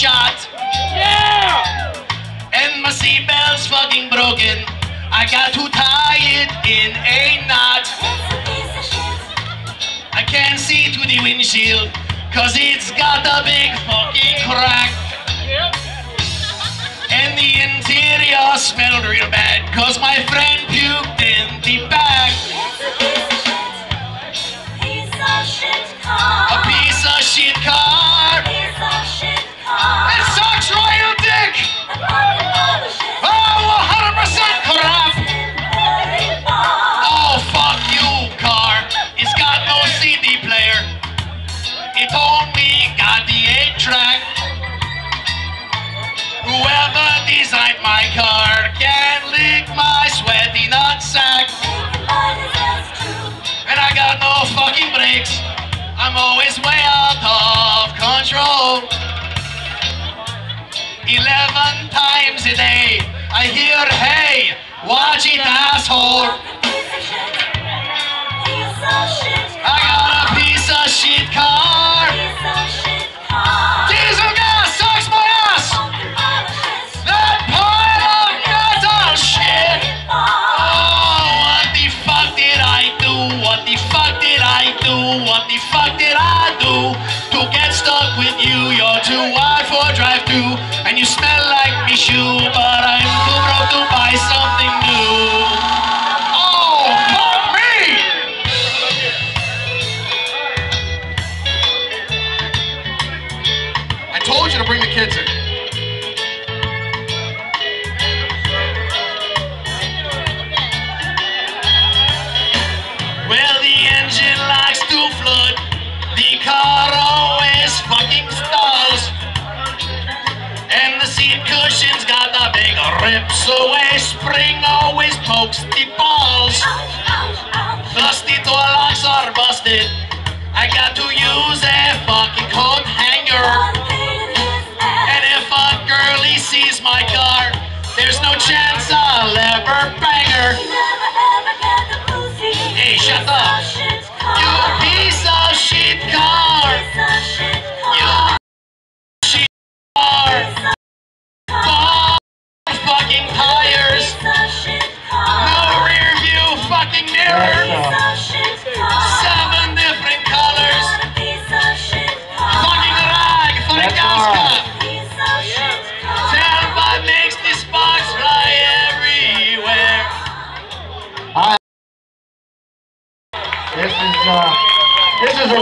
shot. Yeah! And my seatbelt's fucking broken. I got to tie it in a knot. I can't see through the windshield, cause it's got a big fucking crack. And the interior smelled real bad, cause my friend puked in the back. A piece of shit car. It sucks royal dick. Oh, 100% crap. Oh, fuck you, car. It's got no CD player. It only got the 8-track. Whoever designed my car can lick my sweaty nutsack. And I got no fucking brakes. I'm always way out of control. 11 times a day I hear, hey, watch it, asshole. I got a piece of shit car. Diesel gas sucks my ass. That pile of metal shit. Oh, what the fuck did I do? What the fuck did I do? What the fuck did I do to get stuck with you? You're too wide for drive to, and you smell like me shoe, but I'm too broke to buy something new. Oh, fuck me! I told you to bring the kids in. Well, the engine likes to flood. The car always fucking stalls. And the seat cushion's got a big rip, so a spring always pokes the balls. Plus the door locks are busted. I got to use a fucking coat hanger. And if a girlie sees my car, there's no chance I'll ever bang her. Hey, shut up. You piece of shit car. You shit car. Ball fucking tires. No rear view fucking mirror. 7 different colors. Fucking rag for a gas cap. Tailpipe makes the sparks fly everywhere. This is a